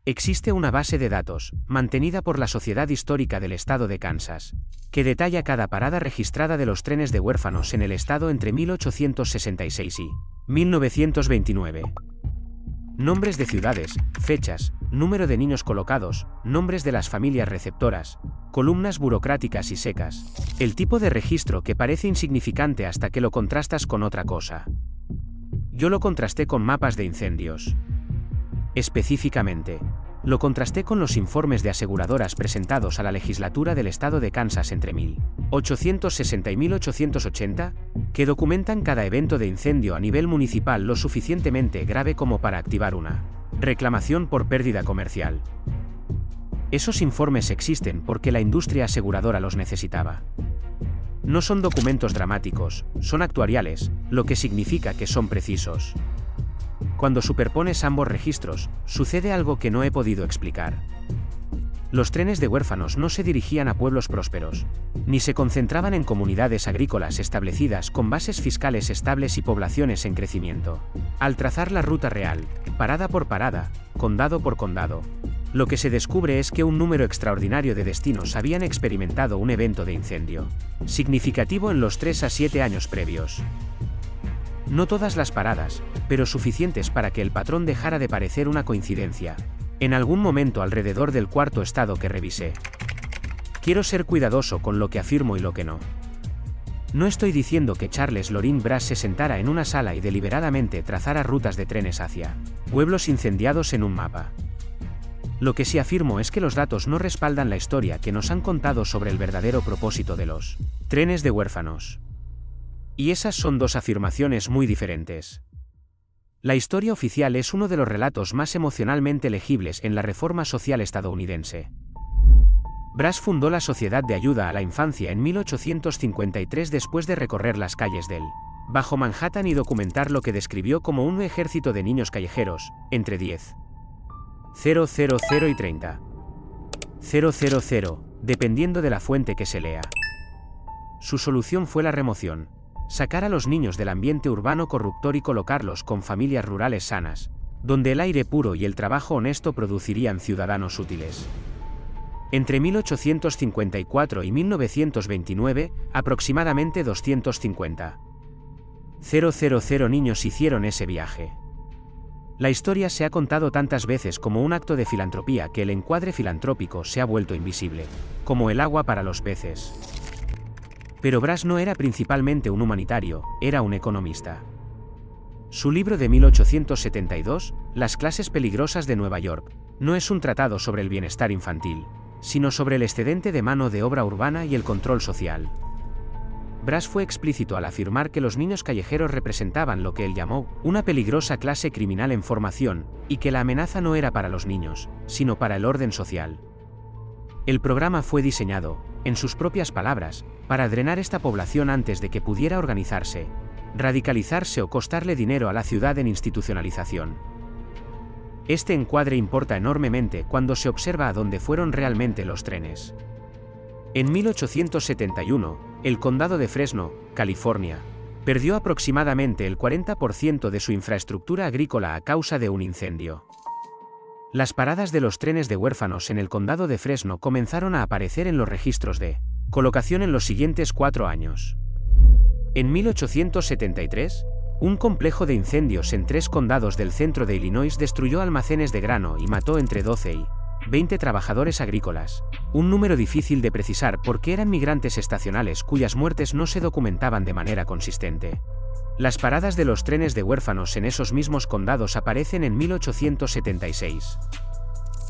Existe una base de datos, mantenida por la Sociedad Histórica del Estado de Kansas, que detalla cada parada registrada de los trenes de huérfanos en el estado entre 1866 y 1929. Nombres de ciudades, fechas, número de niños colocados, nombres de las familias receptoras, columnas burocráticas y secas. El tipo de registro que parece insignificante hasta que lo contrastas con otra cosa. Yo lo contrasté con mapas de incendios. Específicamente, lo contrasté con los informes de aseguradoras presentados a la legislatura del estado de Kansas entre 1860 y 1880, que documentan cada evento de incendio a nivel municipal lo suficientemente grave como para activar una reclamación por pérdida comercial. Esos informes existen porque la industria aseguradora los necesitaba. No son documentos dramáticos, son actuariales, lo que significa que son precisos. Cuando superpones ambos registros, sucede algo que no he podido explicar. Los trenes de huérfanos no se dirigían a pueblos prósperos, ni se concentraban en comunidades agrícolas establecidas con bases fiscales estables y poblaciones en crecimiento. Al trazar la ruta real, parada por parada, condado por condado, lo que se descubre es que un número extraordinario de destinos habían experimentado un evento de incendio significativo en los 3 a 7 años previos. No todas las paradas, pero suficientes para que el patrón dejara de parecer una coincidencia, en algún momento alrededor del cuarto estado que revisé. Quiero ser cuidadoso con lo que afirmo y lo que no. No estoy diciendo que Charles Loring Brass se sentara en una sala y deliberadamente trazara rutas de trenes hacia pueblos incendiados en un mapa. Lo que sí afirmo es que los datos no respaldan la historia que nos han contado sobre el verdadero propósito de los trenes de huérfanos. Y esas son dos afirmaciones muy diferentes. La historia oficial es uno de los relatos más emocionalmente legibles en la reforma social estadounidense. Brass fundó la Sociedad de Ayuda a la Infancia en 1853 después de recorrer las calles del Bajo Manhattan y documentar lo que describió como un ejército de niños callejeros, entre 10,000 y 30,000, dependiendo de la fuente que se lea. Su solución fue la remoción. Sacar a los niños del ambiente urbano corruptor y colocarlos con familias rurales sanas, donde el aire puro y el trabajo honesto producirían ciudadanos útiles. Entre 1854 y 1929, aproximadamente 250,000 niños hicieron ese viaje. La historia se ha contado tantas veces como un acto de filantropía que el encuadre filantrópico se ha vuelto invisible, como el agua para los peces. Pero Brass no era principalmente un humanitario, era un economista. Su libro de 1872, Las clases peligrosas de Nueva York, no es un tratado sobre el bienestar infantil, sino sobre el excedente de mano de obra urbana y el control social. Brass fue explícito al afirmar que los niños callejeros representaban lo que él llamó una peligrosa clase criminal en formación, y que la amenaza no era para los niños, sino para el orden social. El programa fue diseñado, en sus propias palabras, para drenar esta población antes de que pudiera organizarse, radicalizarse o costarle dinero a la ciudad en institucionalización. Este encuadre importa enormemente cuando se observa a dónde fueron realmente los trenes. En 1871, el condado de Fresno, California, perdió aproximadamente el 40% de su infraestructura agrícola a causa de un incendio. Las paradas de los trenes de huérfanos en el condado de Fresno comenzaron a aparecer en los registros de colocación en los siguientes 4 años. En 1873, un complejo de incendios en 3 condados del centro de Illinois destruyó almacenes de grano y mató entre 12 y 20 trabajadores agrícolas, un número difícil de precisar porque eran migrantes estacionales cuyas muertes no se documentaban de manera consistente. Las paradas de los trenes de huérfanos en esos mismos condados aparecen en 1876.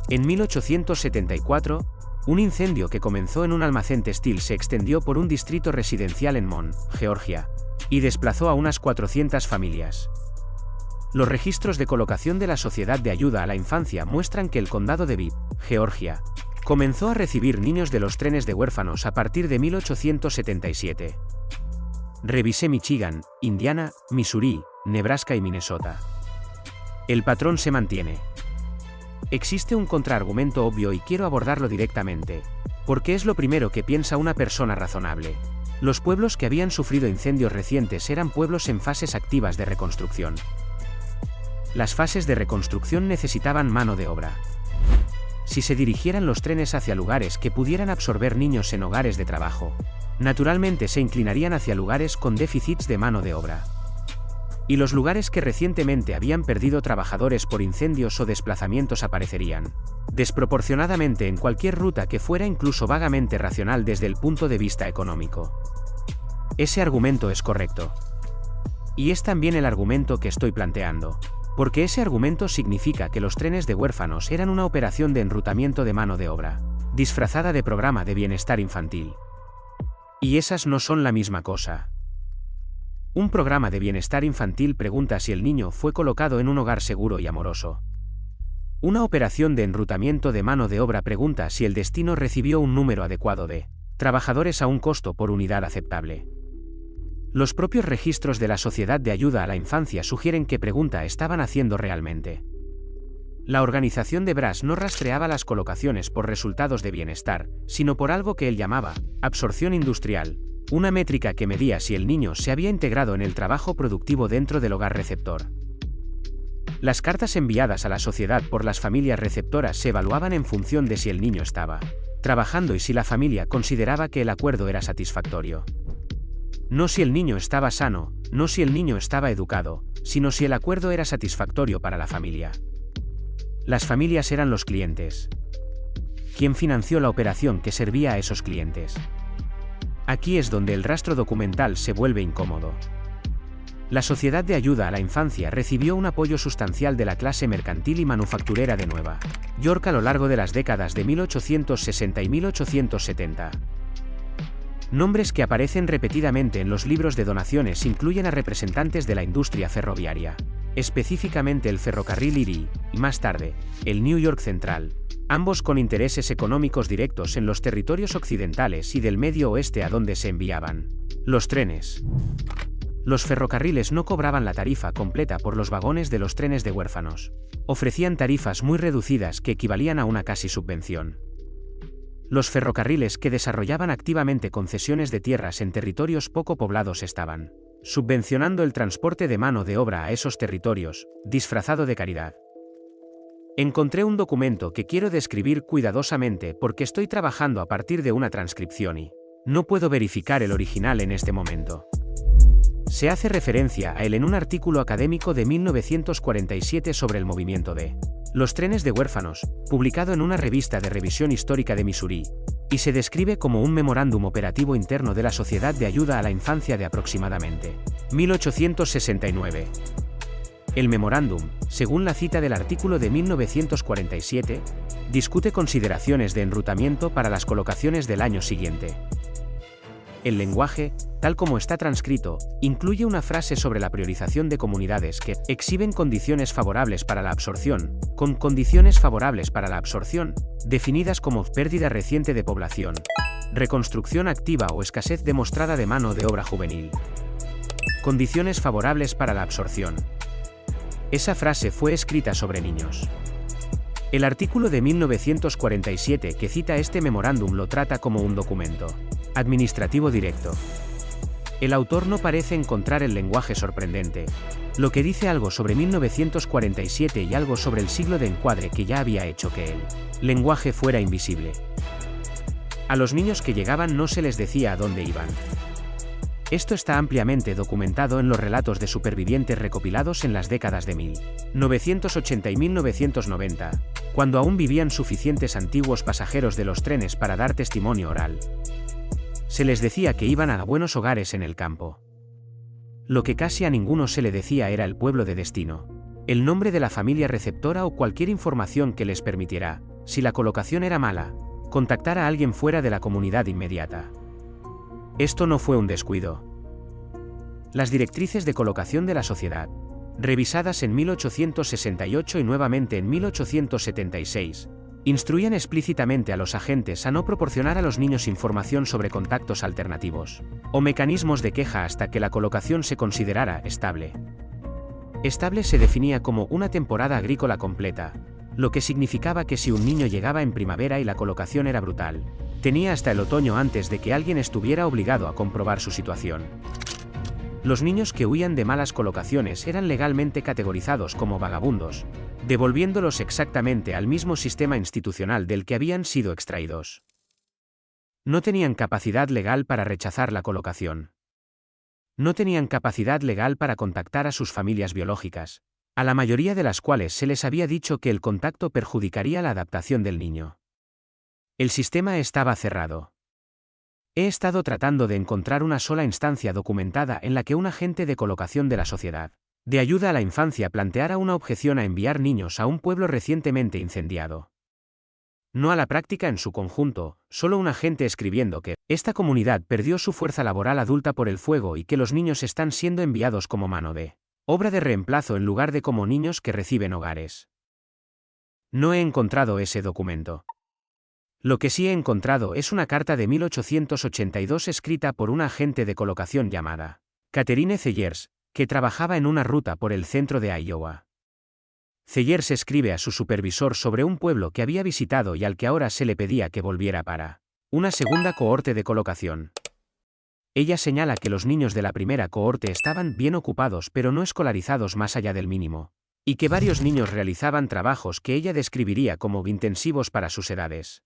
En 1874, un incendio que comenzó en un almacén textil se extendió por un distrito residencial en Mon, Georgia, y desplazó a unas 400 familias. Los registros de colocación de la Sociedad de Ayuda a la Infancia muestran que el condado de Bibb, Georgia, comenzó a recibir niños de los trenes de huérfanos a partir de 1877. Revisé Michigan, Indiana, Missouri, Nebraska y Minnesota. El patrón se mantiene. Existe un contraargumento obvio y quiero abordarlo directamente, porque es lo primero que piensa una persona razonable. Los pueblos que habían sufrido incendios recientes eran pueblos en fases activas de reconstrucción. Las fases de reconstrucción necesitaban mano de obra. si se dirigieran los trenes hacia lugares que pudieran absorber niños en hogares de trabajo, naturalmente se inclinarían hacia lugares con déficits de mano de obra. Y los lugares que recientemente habían perdido trabajadores por incendios o desplazamientos aparecerían desproporcionadamente en cualquier ruta que fuera incluso vagamente racional desde el punto de vista económico. Ese argumento es correcto. Y es también el argumento que estoy planteando. Porque ese argumento significa que los trenes de huérfanos eran una operación de enrutamiento de mano de obra, disfrazada de programa de bienestar infantil. Y esas no son la misma cosa. Un programa de bienestar infantil pregunta si el niño fue colocado en un hogar seguro y amoroso. Una operación de enrutamiento de mano de obra pregunta si el destino recibió un número adecuado de trabajadores a un costo por unidad aceptable. Los propios registros de la Sociedad de Ayuda a la Infancia sugieren qué pregunta estaban haciendo realmente. La organización de Brass no rastreaba las colocaciones por resultados de bienestar, sino por algo que él llamaba absorción industrial, una métrica que medía si el niño se había integrado en el trabajo productivo dentro del hogar receptor. Las cartas enviadas a la sociedad por las familias receptoras se evaluaban en función de si el niño estaba trabajando y si la familia consideraba que el acuerdo era satisfactorio. No si el niño estaba sano, no si el niño estaba educado, sino si el acuerdo era satisfactorio para la familia. Las familias eran los clientes. ¿Quién financió la operación que servía a esos clientes? Aquí es donde el rastro documental se vuelve incómodo. La Sociedad de Ayuda a la Infancia recibió un apoyo sustancial de la clase mercantil y manufacturera de Nueva York a lo largo de las décadas de 1860 y 1870. Nombres que aparecen repetidamente en los libros de donaciones incluyen a representantes de la industria ferroviaria, específicamente el ferrocarril Erie, y más tarde, el New York Central, ambos con intereses económicos directos en los territorios occidentales y del Medio Oeste a donde se enviaban los trenes. Los ferrocarriles no cobraban la tarifa completa por los vagones de los trenes de huérfanos. Ofrecían tarifas muy reducidas que equivalían a una casi subvención. Los ferrocarriles que desarrollaban activamente concesiones de tierras en territorios poco poblados estaban subvencionando el transporte de mano de obra a esos territorios, disfrazado de caridad. Encontré un documento que quiero describir cuidadosamente porque estoy trabajando a partir de una transcripción y no puedo verificar el original en este momento. Se hace referencia a él en un artículo académico de 1947 sobre el movimiento de los trenes de huérfanos, publicado en una revista de revisión histórica de Missouri, y se describe como un memorándum operativo interno de la Sociedad de Ayuda a la Infancia de aproximadamente 1869. El memorándum, según la cita del artículo de 1947, discute consideraciones de enrutamiento para las colocaciones del año siguiente. El lenguaje, tal como está transcrito, incluye una frase sobre la priorización de comunidades que exhiben condiciones favorables para la absorción, con condiciones favorables para la absorción, definidas como pérdida reciente de población, reconstrucción activa o escasez demostrada de mano de obra juvenil. Condiciones favorables para la absorción. Esa frase fue escrita sobre niños. El artículo de 1947 que cita este memorándum lo trata como un documento administrativo directo. El autor no parece encontrar el lenguaje sorprendente, lo que dice algo sobre 1947 y algo sobre el siglo de encuadre que ya había hecho que el lenguaje fuera invisible. A los niños que llegaban no se les decía a dónde iban. Esto está ampliamente documentado en los relatos de supervivientes recopilados en las décadas de 1980 y 1990, cuando aún vivían suficientes antiguos pasajeros de los trenes para dar testimonio oral. Se les decía que iban a buenos hogares en el campo. Lo que casi a ninguno se le decía era el pueblo de destino, el nombre de la familia receptora o cualquier información que les permitiera, si la colocación era mala, contactar a alguien fuera de la comunidad inmediata. Esto no fue un descuido. Las directrices de colocación de la sociedad, revisadas en 1868 y nuevamente en 1876, instruían explícitamente a los agentes a no proporcionar a los niños información sobre contactos alternativos o mecanismos de queja hasta que la colocación se considerara estable. Estable se definía como una temporada agrícola completa, lo que significaba que si un niño llegaba en primavera y la colocación era brutal, tenía hasta el otoño antes de que alguien estuviera obligado a comprobar su situación. Los niños que huían de malas colocaciones eran legalmente categorizados como vagabundos, devolviéndolos exactamente al mismo sistema institucional del que habían sido extraídos. No tenían capacidad legal para rechazar la colocación. No tenían capacidad legal para contactar a sus familias biológicas, a la mayoría de las cuales se les había dicho que el contacto perjudicaría la adaptación del niño. El sistema estaba cerrado. He estado tratando de encontrar una sola instancia documentada en la que un agente de colocación de la sociedad de ayuda a la infancia planteara una objeción a enviar niños a un pueblo recientemente incendiado. No a la práctica en su conjunto, solo un agente escribiendo que esta comunidad perdió su fuerza laboral adulta por el fuego y que los niños están siendo enviados como mano de obra de reemplazo en lugar de como niños que reciben hogares. No he encontrado ese documento. Lo que sí he encontrado es una carta de 1882 escrita por una agente de colocación llamada Catherine Cellers, que trabajaba en una ruta por el centro de Iowa. Cellers escribe a su supervisor sobre un pueblo que había visitado y al que ahora se le pedía que volviera para una segunda cohorte de colocación. Ella señala que los niños de la primera cohorte estaban bien ocupados pero no escolarizados más allá del mínimo, y que varios niños realizaban trabajos que ella describiría como intensivos para sus edades.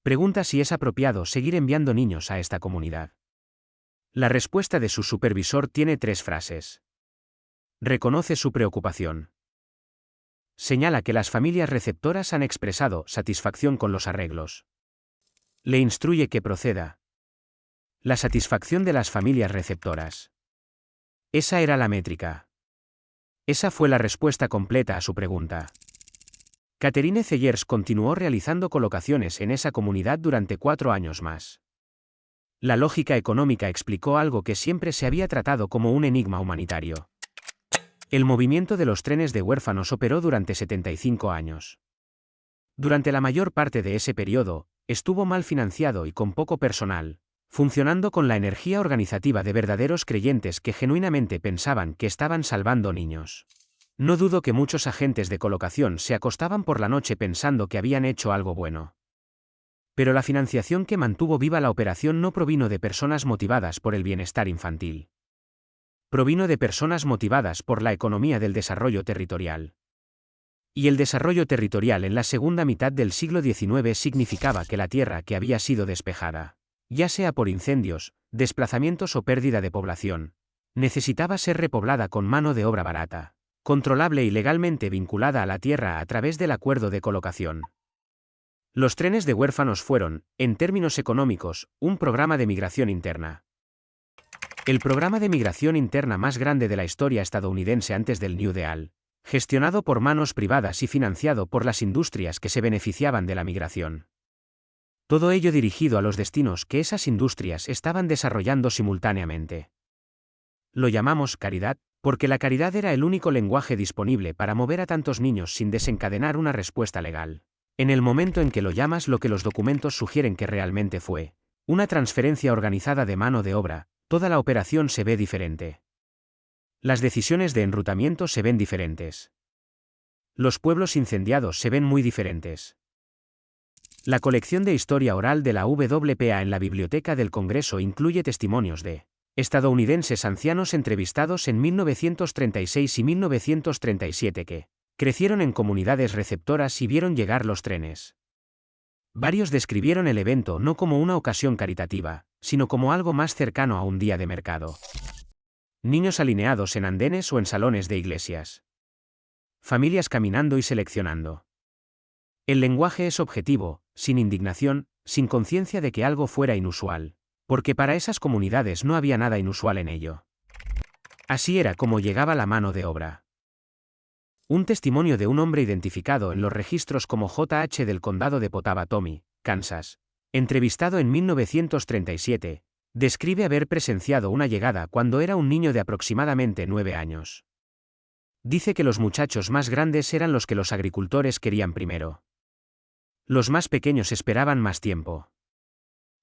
Pregunta si es apropiado seguir enviando niños a esta comunidad. La respuesta de su supervisor tiene 3 frases. Reconoce su preocupación. Señala que las familias receptoras han expresado satisfacción con los arreglos. Le instruye que proceda. La satisfacción de las familias receptoras. Esa era la métrica. Esa fue la respuesta completa a su pregunta. Catherine Cellers continuó realizando colocaciones en esa comunidad durante 4 años más. La lógica económica explicó algo que siempre se había tratado como un enigma humanitario. El movimiento de los trenes de huérfanos operó durante 75 años. Durante la mayor parte de ese periodo, estuvo mal financiado y con poco personal, funcionando con la energía organizativa de verdaderos creyentes que genuinamente pensaban que estaban salvando niños. No dudo que muchos agentes de colocación se acostaban por la noche pensando que habían hecho algo bueno. Pero la financiación que mantuvo viva la operación no provino de personas motivadas por el bienestar infantil. Provino de personas motivadas por la economía del desarrollo territorial. Y el desarrollo territorial en la segunda mitad del siglo XIX significaba que la tierra que había sido despejada, ya sea por incendios, desplazamientos o pérdida de población, necesitaba ser repoblada con mano de obra barata, controlable y legalmente vinculada a la tierra a través del acuerdo de colocación. Los trenes de huérfanos fueron, en términos económicos, un programa de migración interna. El programa de migración interna más grande de la historia estadounidense antes del New Deal, gestionado por manos privadas y financiado por las industrias que se beneficiaban de la migración. Todo ello dirigido a los destinos que esas industrias estaban desarrollando simultáneamente. Lo llamamos caridad, porque la caridad era el único lenguaje disponible para mover a tantos niños sin desencadenar una respuesta legal. En el momento en que lo llamas, lo que los documentos sugieren que realmente fue una transferencia organizada de mano de obra, toda la operación se ve diferente. Las decisiones de enrutamiento se ven diferentes. Los pueblos incendiados se ven muy diferentes. La colección de historia oral de la WPA en la Biblioteca del Congreso incluye testimonios de estadounidenses ancianos entrevistados en 1936 y 1937 que crecieron en comunidades receptoras y vieron llegar los trenes. Varios describieron el evento no como una ocasión caritativa, sino como algo más cercano a un día de mercado. Niños alineados en andenes o en salones de iglesias. Familias caminando y seleccionando. El lenguaje es objetivo, sin indignación, sin conciencia de que algo fuera inusual, porque para esas comunidades no había nada inusual en ello. Así era como llegaba la mano de obra. Un testimonio de un hombre identificado en los registros como J.H. del condado de Pottawatomie, Kansas, entrevistado en 1937, describe haber presenciado una llegada cuando era un niño de aproximadamente 9 años. Dice que los muchachos más grandes eran los que los agricultores querían primero. Los más pequeños esperaban más tiempo.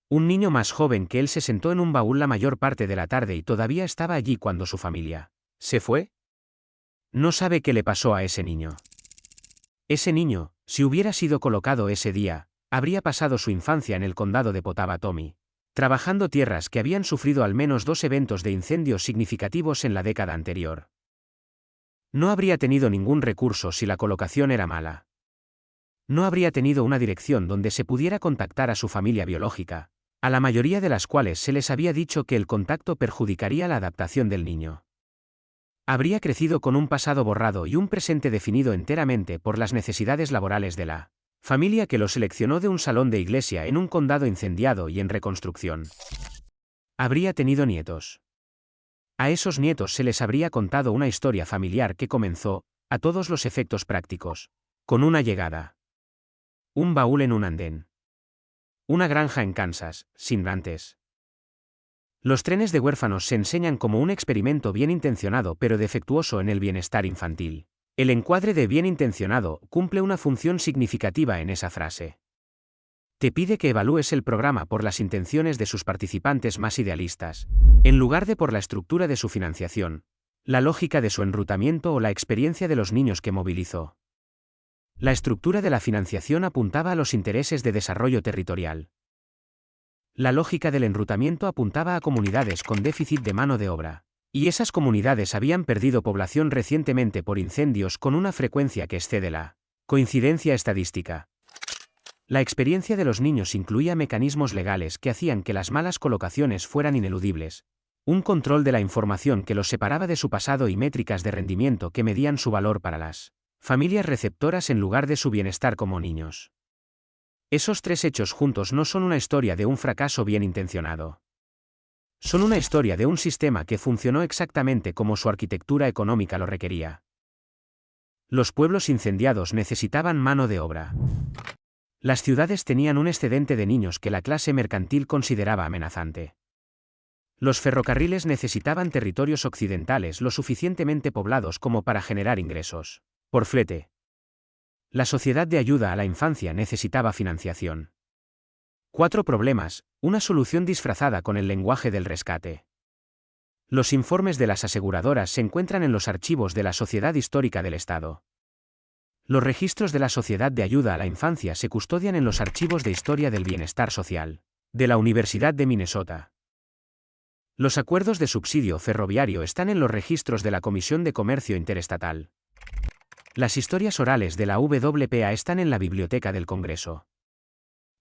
Un niño más joven que él se sentó en un baúl la mayor parte de la tarde y todavía estaba allí cuando su familia se fue. No sabe qué le pasó a ese niño. Ese niño, si hubiera sido colocado ese día, habría pasado su infancia en el condado de Pottawatomie, trabajando tierras que habían sufrido al menos 2 eventos de incendios significativos en la década anterior. No habría tenido ningún recurso si la colocación era mala. No habría tenido una dirección donde se pudiera contactar a su familia biológica, a la mayoría de las cuales se les había dicho que el contacto perjudicaría la adaptación del niño. Habría crecido con un pasado borrado y un presente definido enteramente por las necesidades laborales de la familia que lo seleccionó de un salón de iglesia en un condado incendiado y en reconstrucción. Habría tenido nietos. A esos nietos se les habría contado una historia familiar que comenzó, a todos los efectos prácticos, con una llegada. Un baúl en un andén. Una granja en Kansas, sin rantes. Los trenes de huérfanos se enseñan como un experimento bien intencionado pero defectuoso en el bienestar infantil. El encuadre de bien intencionado cumple una función significativa en esa frase. Te pide que evalúes el programa por las intenciones de sus participantes más idealistas, en lugar de por la estructura de su financiación, la lógica de su enrutamiento o la experiencia de los niños que movilizó. La estructura de la financiación apuntaba a los intereses de desarrollo territorial. La lógica del enrutamiento apuntaba a comunidades con déficit de mano de obra. Y esas comunidades habían perdido población recientemente por incendios con una frecuencia que excede la coincidencia estadística. La experiencia de los niños incluía mecanismos legales que hacían que las malas colocaciones fueran ineludibles, un control de la información que los separaba de su pasado y métricas de rendimiento que medían su valor para las familias receptoras en lugar de su bienestar como niños. Esos tres hechos juntos no son una historia de un fracaso bien intencionado. Son una historia de un sistema que funcionó exactamente como su arquitectura económica lo requería. Los pueblos incendiados necesitaban mano de obra. Las ciudades tenían un excedente de niños que la clase mercantil consideraba amenazante. Los ferrocarriles necesitaban territorios occidentales lo suficientemente poblados como para generar ingresos por flete. La sociedad de ayuda a la infancia necesitaba financiación. 4 problemas, una solución disfrazada con el lenguaje del rescate. Los informes de las aseguradoras se encuentran en los archivos de la Sociedad Histórica del Estado. Los registros de la Sociedad de Ayuda a la Infancia se custodian en los archivos de Historia del Bienestar Social, de la Universidad de Minnesota. Los acuerdos de subsidio ferroviario están en los registros de la Comisión de Comercio Interestatal. Las historias orales de la WPA están en la Biblioteca del Congreso.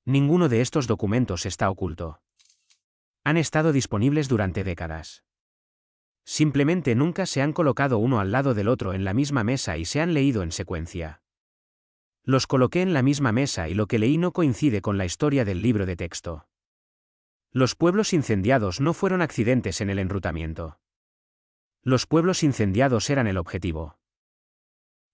Ninguno de estos documentos está oculto. Han estado disponibles durante décadas. Simplemente nunca se han colocado uno al lado del otro en la misma mesa y se han leído en secuencia. Los coloqué en la misma mesa y lo que leí no coincide con la historia del libro de texto. Los pueblos incendiados no fueron accidentes en el enrutamiento. Los pueblos incendiados eran el objetivo.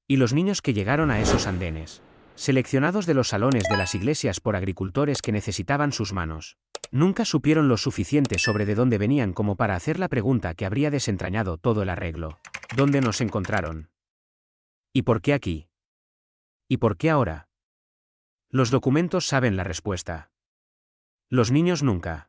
Y los niños que llegaron a esos andenes, seleccionados de los salones de las iglesias por agricultores que necesitaban sus manos, nunca supieron lo suficiente sobre de dónde venían como para hacer la pregunta que habría desentrañado todo el arreglo. ¿Dónde nos encontraron? ¿Y por qué aquí? ¿Y por qué ahora? Los documentos saben la respuesta. Los niños nunca.